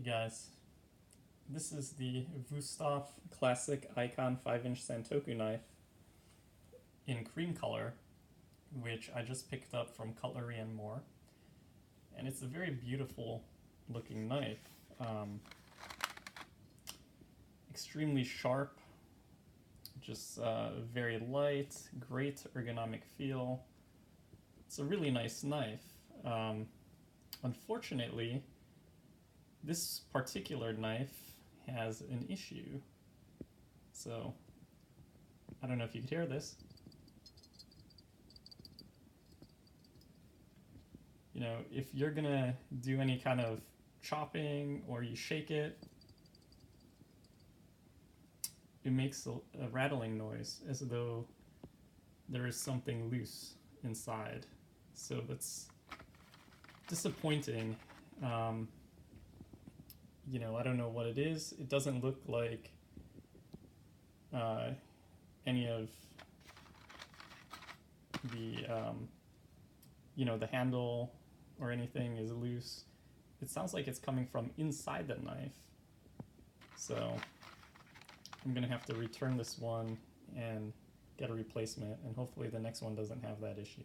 Hey guys, this is the Wusthof Classic Ikon 5-inch Santoku knife in cream color, which I just picked up from Cutlery and More. And it's a very beautiful looking knife. Extremely sharp, just very light, great ergonomic feel. It's a really nice knife. Unfortunately, this particular knife has an issue. So, I don't know if you could hear this. You know, if you're gonna do any kind of chopping or you shake it, it makes a rattling noise as though there is something loose inside. So that's disappointing. You know, I don't know what it is. It doesn't look like any of the, the handle or anything is loose. It sounds like it's coming from inside the knife. So I'm gonna have to return this one and get a replacement, and hopefully the next one doesn't have that issue.